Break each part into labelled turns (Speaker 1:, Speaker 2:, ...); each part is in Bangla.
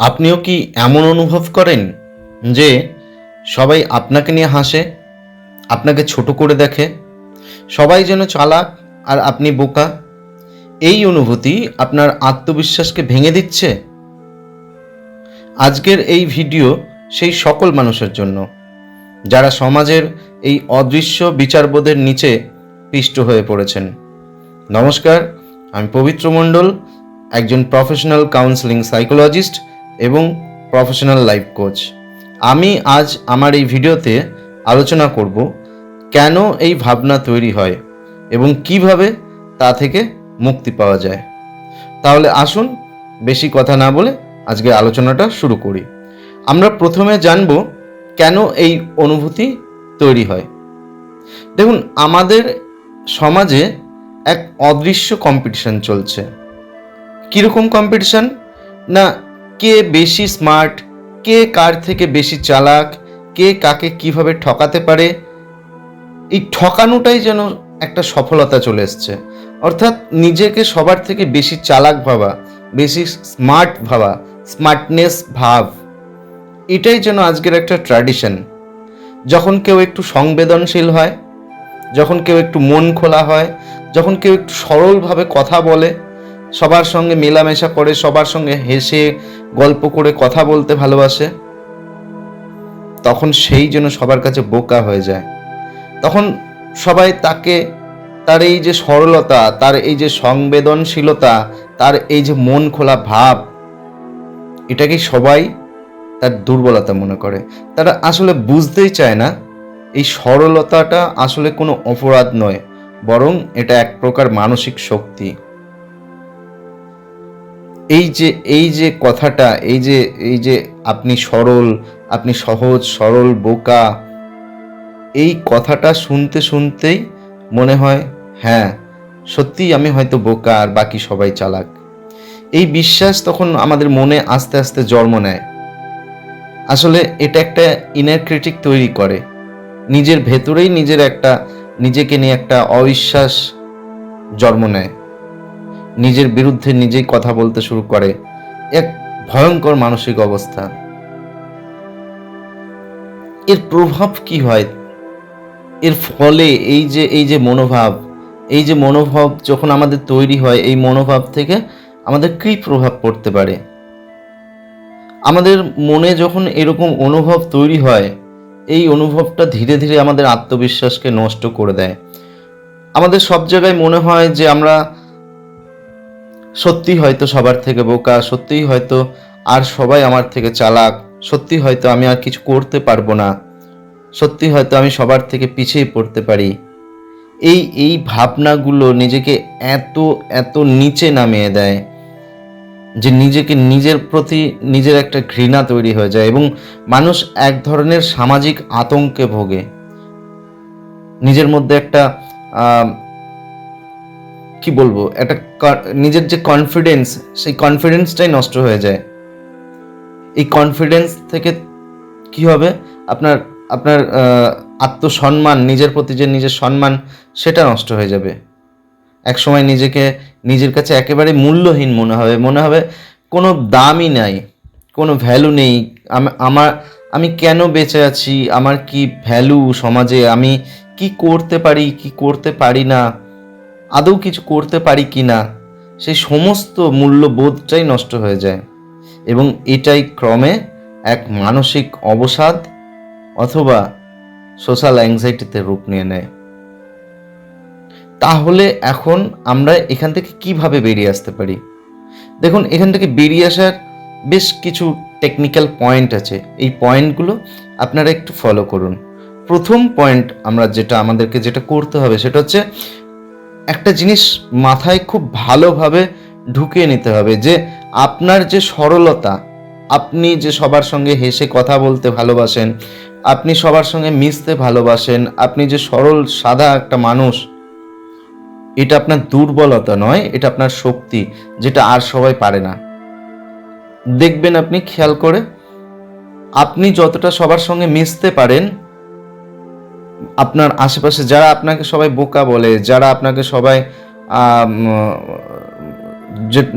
Speaker 1: আপনিও কি এমন অনুভব করেন যে সবাই আপনাকে নিয়ে হাসে, আপনাকে ছোট করে দেখে, সবাই যেন চালাক আর আপনি বোকা? এই অনুভূতি আপনার আত্মবিশ্বাসকে ভেঙে দিচ্ছে? আজকের এই ভিডিও সেই সকল মানুষের জন্য যারা সমাজের এই অদৃশ্য বিচারবোধের নিচে পিষ্ট হয়ে পড়েছেন। নমস্কার, আমি পবিত্র মণ্ডল, একজন প্রফেশনাল কাউন্সেলিং সাইকোলজিস্ট এবং প্রফেশনাল লাইফ কোচ। আমি আজ আমার এই ভিডিওতে আলোচনা করব কেন এই ভাবনা তৈরি হয় এবং কিভাবে তা থেকে মুক্তি পাওয়া যায়। তাহলে আসুন বেশি কথা না বলে আজকে আলোচনাটা শুরু করি। আমরা প্রথমে জানব কেন এই অনুভূতি তৈরি হয়। দেখুন, আমাদের সমাজে এক অদৃশ্য কম্পিটিশন চলছে। কীরকম কম্পিটিশন? না, কে বেশি স্মার্ট, কে কার থেকে বেশি চালাক, কে কাকে কিভাবে ঠকাতে পারে। এই ঠকানোটাই যেন একটা সফলতা চলে এসছে। অর্থাৎ নিজেকে সবার থেকে বেশি চালাক ভাবা, বেশি স্মার্ট ভাবা, স্মার্টনেস ভাব, এটাই যেন আজকের একটা ট্র্যাডিশন। যখন কেউ একটু সংবেদনশীল হয়, যখন কেউ একটু মন খোলা হয়, যখন কেউ একটু সরলভাবে কথা বলে, সবার সঙ্গে মেলামেশা করে, সবার সঙ্গে হেসে গল্প করে কথা বলতে ভালোবাসে, তখন সেই যেন সবার কাছে বোকা হয়ে যায়। তখন সবাই তাকে, তার এই যে সরলতা, তার এই যে সংবেদনশীলতা, তার এই যে মন খোলা ভাব, এটাকে সবাই তার দুর্বলতা মনে করে। তারা আসলে বুঝতেই চায় না এই সরলতাটা আসলে কোনো অপরাধ নয়, বরং এটা এক প্রকার মানসিক শক্তি। এই যে কথাটা, এই যে আপনি সরল, আপনি সহজ সরল বোকা, এই কথাটা শুনতে শুনতেই মনে হয় হ্যাঁ, সত্যিই আমি হয়তো বোকা আর বাকি সবাই চালাক। এই বিশ্বাস তখন আমাদের মনে আস্তে আস্তে জন্ম নেয়। আসলে এটা একটা ইনার ক্রিটিক তৈরি করে। নিজের ভেতরেই নিজেকে নিয়ে একটা অবিশ্বাস জন্ম নেয়। নিজের বিরুদ্ধে নিজেই কথা বলতে শুরু করে। এক ভয়ঙ্কর মানসিক অবস্থা। এর প্রভাব কি হয়? এর ফলে এই যে মনোভাব যখন আমাদের তৈরি হয়, এই মনোভাব থেকে আমাদের কী প্রভাব পড়তে পারে? আমাদের মনে যখন এরকম অনুভব তৈরি হয়, এই অনুভবটা ধীরে ধীরে আমাদের আত্মবিশ্বাসকে নষ্ট করে দেয়। আমাদের সব জায়গায় মনে হয় যে আমরা সত্যিই হয়তো সবার থেকে বোকা, সত্যিই হয়তো আর সবাই আমার থেকে চালাক, সত্যি হয়তো আমি আর কিছু করতে পারবো না, সত্যি হয়তো আমি সবার থেকে পিছিয়ে পড়তে পারি। এই ভাবনাগুলো নিজেকে এত এত নিচে নামিয়ে দেয় যে নিজের প্রতি নিজের একটা ঘৃণা তৈরি হয়ে যায় এবং মানুষ এক ধরনের সামাজিক আতঙ্কে ভোগে। নিজের মধ্যে একটা কি বলবো, একটা নিজের যে কনফিডেন্স, সেই কনফিডেন্সটাই নষ্ট হয়ে যায়। এই কনফিডেন্স থেকে কি হবে? আপনার আপনার আত্মসম্মান, নিজের প্রতি যে নিজের সম্মান, সেটা নষ্ট হয়ে যাবে। একসময় নিজের কাছে একেবারে মূল্যহীন মনে হবে কোনো দামই নাই, কোনো ভ্যালু নেই। আমি কেন বেঁচে আছি, আমার কি ভ্যালু সমাজে, আমি কি করতে পারি কি করতে পারি না, আদৌ কিছু করতে পারি কি না, সেই সমস্ত মূল্যবোধটাই নষ্ট হয়ে যায় এবং এটাই ক্রমে এক মানসিক অবসাদ অথবা সোশ্যাল অ্যাংজাইটিতে রূপ নিয়ে নেয়। তাহলে এখন আমরা এখান থেকে কিভাবে বেরিয়ে আসতে পারি? দেখুন, এখান থেকে বেরিয়ে আসার বেশ কিছু টেকনিক্যাল পয়েন্ট আছে। এই পয়েন্টগুলো আপনারা একটু ফলো করুন। প্রথম পয়েন্ট আমাদেরকে যেটা করতে হবে সেটা হচ্ছে, একটা জিনিস মাথায় খুব ভালোভাবে ঢুকিয়ে নিতে হবে যে আপনার যে সরলতা, আপনি যে সবার সঙ্গে হেসে কথা বলতে ভালোবাসেন, আপনি সবার সঙ্গে মিশতে ভালোবাসেন, আপনি যে সরল সাদা একটা মানুষ, এটা আপনার দুর্বলতা নয়, এটা আপনার শক্তি, যেটা আর সবাই পারে না। দেখবেন, আপনি খেয়াল করে, আপনি যতটা সবার সঙ্গে মিশতে পারেন, আপনার আশেপাশে যারা আপনাকে সবাই বোকা বলে, যারা আপনাকে সবাই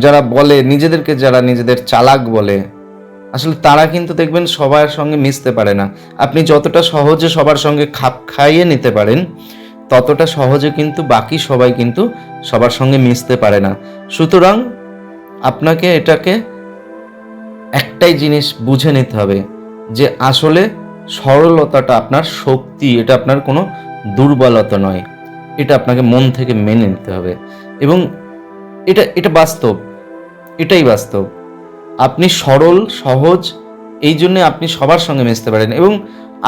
Speaker 1: যারা বলে নিজেদের চালাক বলে, আসলে তারা কিন্তু দেখবেন সবার সঙ্গে মিশতে পারে না। আপনি যতটা সহজে সবার সঙ্গে খাপ খাইয়ে নিতে পারেন, ততটা সহজে কিন্তু বাকি সবাই কিন্তু সবার সঙ্গে মিশতে পারে না। সুতরাং আপনাকে এটাকে একটাই জিনিস বুঝে নিতে হবে যে আসলে সরলতাটা আপনার শক্তি, এটা আপনার কোনো দুর্বলতা নয়। এটা আপনাকে মন থেকে মেনে নিতে হবে এবং এটা এটা বাস্তব, এটাই বাস্তব। আপনি সরল সহজ, এই জন্যে আপনি সবার সঙ্গে মিশতে পারেন। এবং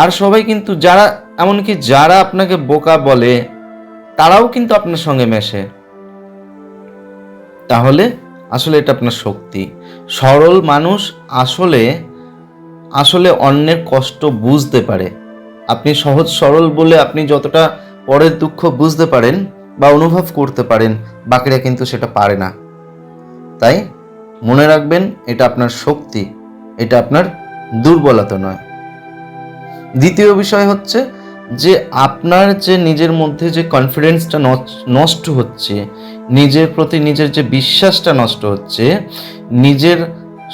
Speaker 1: আর সবাই কিন্তু যারা, এমনকি যারা আপনাকে বোকা বলে, তারাও কিন্তু আপনার সঙ্গে মেশে। তাহলে আসলে এটা আপনার শক্তি। সরল মানুষ আসলে আসলে অন্যের কষ্ট বুঝতে পারে। আপনি সহজ সরল বলে আপনি যতটা পরের দুঃখ বুঝতে পারেন বা অনুভব করতে পারেন, বাকিরা কিন্তু সেটা পারে না। তাই মনে রাখবেন, এটা আপনার শক্তি, এটা আপনার দুর্বলতা নয়। দ্বিতীয় বিষয় হচ্ছে যে আপনার যে নিজের মধ্যে যে কনফিডেন্সটা নষ্ট হচ্ছে, নিজের প্রতি নিজের যে বিশ্বাসটা নষ্ট হচ্ছে, নিজের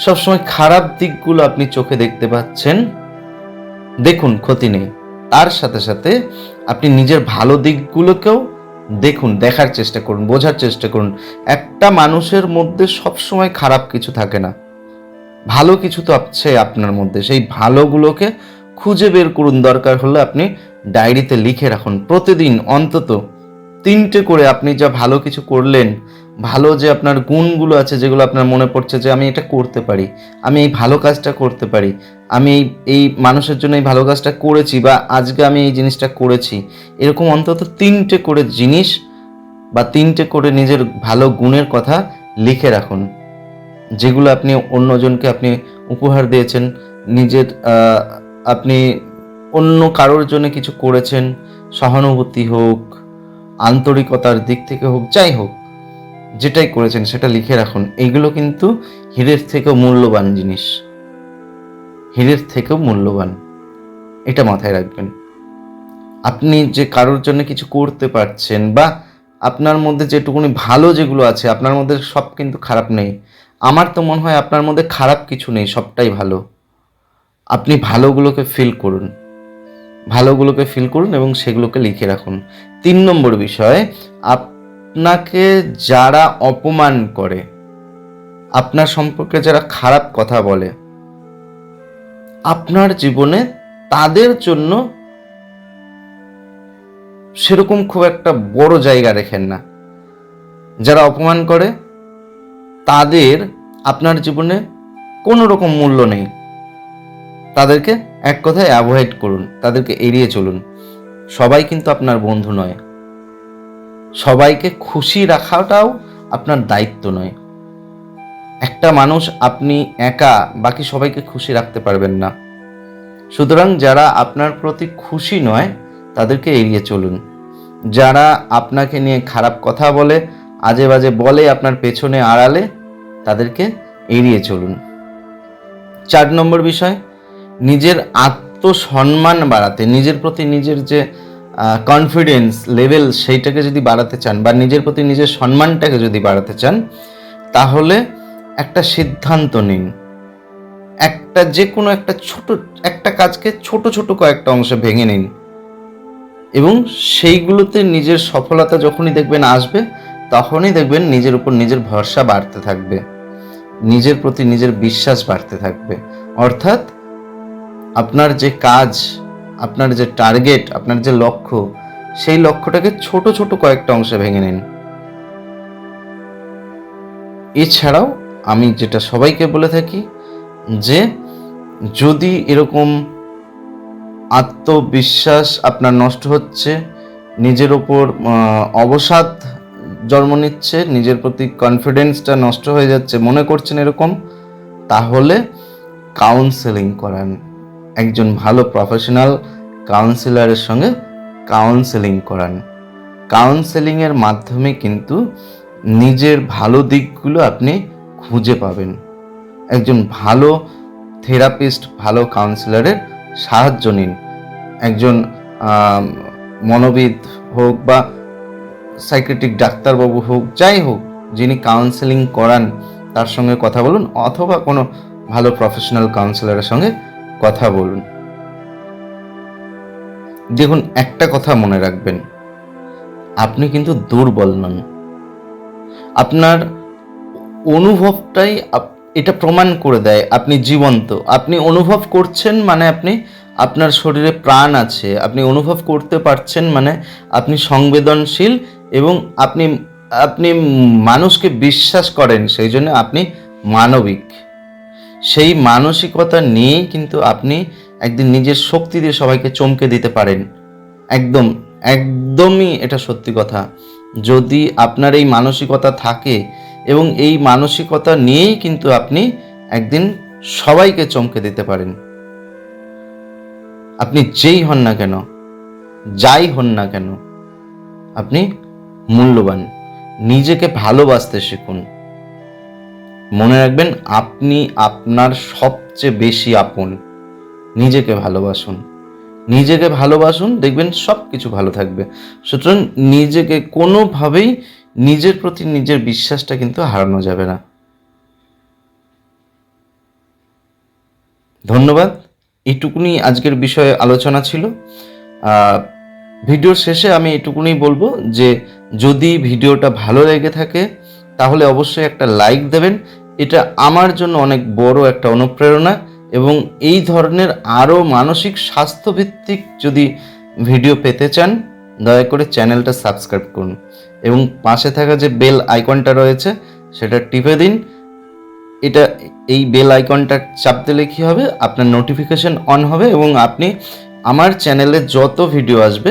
Speaker 1: সবসময় খারাপ দিকগুলো আপনি চোখে দেখতে পাচ্ছেন, দেখুন, ক্ষতি নেই। তার সাথে সাথে আপনি নিজের ভালো দিকগুলোকেও দেখুন, দেখার চেষ্টা করুন, বোঝার চেষ্টা করুন। একটা মানুষের মধ্যে সবসময় খারাপ কিছু থাকে না, ভালো কিছু তো আছে আপনার মধ্যে। সেই ভালোগুলোকে খুঁজে বের করুন, দরকার হলে আপনি ডায়েরিতে লিখে রাখুন। প্রতিদিন অন্তত 3টে করে আপনি যা ভালো কিছু করলেন, ভালো যে আপনার গুণগুলো আছে, যেগুলো আপনার মনে পড়ছে যে আমি এটা করতে পারি, আমি এই ভালো কাজটা করতে পারি, আমি এই মানুষের জন্য এই ভালো কাজটা করেছি, বা আজকে আমি এই জিনিসটা করেছি, এরকম অন্তত 3টে করে জিনিস বা 3টে করে নিজের ভালো গুণের কথা লিখে রাখুন, যেগুলো আপনি অন্যজনকে আপনি উপহার দিয়েছেন, নিজের আপনি অন্য কারোর জন্য কিছু করেছেন, সহানুভূতি হোক, আন্তরিকতার দিক থেকে হোক, যাই হোক, যেটাই করেছেন সেটা লিখে রাখুন। এইগুলো কিন্তু হীরের থেকেও মূল্যবান জিনিস, হীরের থেকেও মূল্যবান, এটা মাথায় রাখবেন। আপনি যে কারোর জন্য কিছু করতে পারছেন, বা আপনার মধ্যে যেটুকুনি ভালো যেগুলো আছে, আপনার মধ্যে সব কিন্তু খারাপ নেই। আমার তো মনে হয় আপনার মধ্যে খারাপ কিছু নেই, সবটাই ভালো। আপনি ভালোগুলোকে ফিল করুন, ভালোগুলোকে ফিল করুন এবং সেগুলোকে লিখে রাখুন। 3 নম্বর বিষয়, আপনাকে যারা অপমান করে, আপনার সম্পর্কে যারা খারাপ কথা বলে, আপনার জীবনে তাদের জন্য সেরকম খুব একটা বড় জায়গা রেখেন না। যারা অপমান করে তাদের আপনার জীবনে কোনো রকম মূল্য নেই। তাদেরকে এক কথায় অ্যাভয়েড করুন, তাদেরকে এড়িয়ে চলুন। সবাই কিন্তু আপনার বন্ধু নয়, সবাইকে খুশি রাখাটাও আপনার দায়িত্ব নয়। একটা মানুষ আপনি একা বাকি সবাইকে খুশি রাখতে পারবেন না। সুতরাং যারা আপনার প্রতি খুশি নয়, তাদেরকে এড়িয়ে চলুন। যারা আপনাকে নিয়ে খারাপ কথা বলে, আজে বাজে বলে আপনার পেছনে আড়ালে, তাদেরকে এড়িয়ে চলুন। 4 নম্বর বিষয়, নিজের আত্মসম্মান বাড়াতে, নিজের প্রতি নিজের যে কনফিডেন্স লেভেল, সেইটাকে যদি বাড়াতে চান, বা নিজের প্রতি নিজের সম্মানটাকে যদি বাড়াতে চান, তাহলে একটা সিদ্ধান্ত নিন। যে কোনো একটা কাজকে ছোট ছোট কয়েকটা অংশে ভেঙে নিন, এবং সেইগুলোতে নিজের সফলতা যখনই দেখবেন আসবে, তখনই দেখবেন নিজের উপর নিজের ভরসা বাড়তে থাকবে, নিজের প্রতি নিজের বিশ্বাস বাড়তে থাকবে। অর্থাৎ আপনার যে কাজ, আপনার যে টার্গেট, আপনার যে লক্ষ্য, সেই লক্ষ্যটাকে ছোট ছোট কয়েকটা অংশে ভেঙে নিন। এছাড়াও আমি যেটা সবাইকে বলে থাকি, যে যদি এরকম আত্মবিশ্বাস আপনার নষ্ট হচ্ছে, নিজের ওপর অবসাদ জন্ম নিচ্ছে, নিজের প্রতি কনফিডেন্সটা নষ্ট হয়ে যাচ্ছে, মনে করছেন এরকম, তাহলে কাউন্সেলিং করান। একজন ভালো প্রফেশনাল কাউন্সিলরের সঙ্গে কাউন্সেলিং করান। কাউন্সেলিংয়ের মাধ্যমে কিন্তু নিজের ভালো দিকগুলো আপনি খুঁজে পাবেন। একজন ভালো থেরাপিস্ট, ভালো কাউন্সিলরের সাহায্য নিন। একজন মনোবিদ হোক বা সাইকিয়াট্রিক ডাক্তারবাবু হোক, যাই হোক, যিনি কাউন্সেলিং করান, তার সঙ্গে কথা বলুন, অথবা কোনো ভালো প্রফেশনাল কাউন্সিলরের সঙ্গে কথা বলুন। দেখুন, একটা কথা মনে রাখবেন, আপনি কিন্তু দুর্বল নন। আপনার অনুভবটাই এটা প্রমাণ করে দেয় আপনি জীবন্ত। আপনি অনুভব করছেন মানে আপনার শরীরে প্রাণ আছে। আপনি অনুভব করতে পারছেন মানে আপনি সংবেদনশীল এবং আপনি আপনি মানুষকে বিশ্বাস করেন, সেই জন্য আপনি মানবিক। সেই মানসিকতা নিয়েই কিন্তু আপনি একদিন নিজের শক্তি দিয়ে সবাইকে চমকে দিতে পারেন। একদমই এটা সত্যি কথা। যদি আপনার এই মানসিকতা থাকে এবং এই মানসিকতা নিয়েই কিন্তু আপনি একদিন সবাইকে চমকে দিতে পারেন। আপনি যেই হন না কেন, যাই হন না কেন, আপনি মূল্যবান। নিজেকে ভালোবাসতে শিখুন। মনে রাখবেন, আপনি আপনার সবচেয়ে বেশি আপন। নিজেকে ভালোবাসুন, নিজেকে ভালোবাসুন, দেখবেন সব কিছু ভালো থাকবে। সুতরাং নিজেকে কোনোভাবেই, নিজের প্রতি নিজের বিশ্বাসটা কিন্তু হারানো যাবে না। ধন্যবাদ। এইটুকুনি আজকের বিষয়ে আলোচনা ছিল। ভিডিওর শেষে আমি এটুকুনি বলবো যে যদি ভিডিওটা ভালো লেগে থাকে তাহলে অবশ্যই একটা লাইক দেবেন। এটা আমার জন্য অনেক বড় একটা অনুপ্রেরণা, এবং এই ধরনের আরও মানসিক স্বাস্থ্যভিত্তিক যদি ভিডিও পেতে চান দয়া করে চ্যানেলটা সাবস্ক্রাইব করুন এবং পাশে থাকা যে বেল আইকনটা রয়েছে সেটা টিপে দিন। এই বেল আইকনটা চাপ দিলে কী হবে, আপনার নোটিফিকেশন অন হবে এবং আপনি আমার চ্যানেলে যত ভিডিও আসবে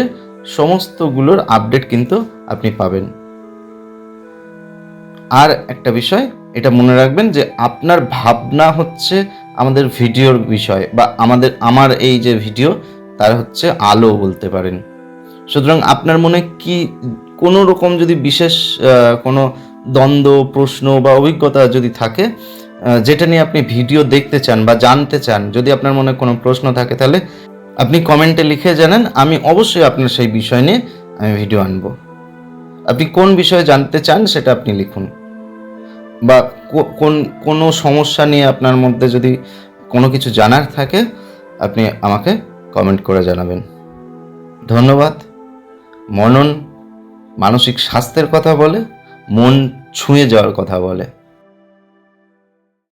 Speaker 1: সমস্তগুলোর আপডেট কিন্তু আপনি পাবেন। আর একটা বিষয় এটা মনে রাখবেন যে আপনার ভাবনা হচ্ছে আমাদের ভিডিওর বিষয়, বা আমার এই যে ভিডিও তার হচ্ছে আলো বলতে পারেন। সুতরাং আপনার মনে কি কোনো রকম যদি বিশেষ কোনো দ্বন্দ্ব, প্রশ্ন বা অভিজ্ঞতা যদি থাকে, যেটা নিয়ে আপনি ভিডিও দেখতে চান বা জানতে চান, যদি আপনার মনে কোনো প্রশ্ন থাকে তাহলে আপনি কমেন্টে লিখে জানান। আমি অবশ্যই আপনার সেই বিষয় নিয়ে আমি ভিডিও আনব। আপনি কোন বিষয়ে জানতে চান সেটা আপনি লিখুন, বা কোনো সমস্যা নিয়ে আপনার মধ্যে যদি কোনো কিছু জানার থাকে আপনি আমাকে কমেন্ট করে জানাবেন। ধন্যবাদ। মনন মানসিক স্বাস্থ্যের কথা বলে, মন ছুঁয়ে যাওয়ার কথা বলে।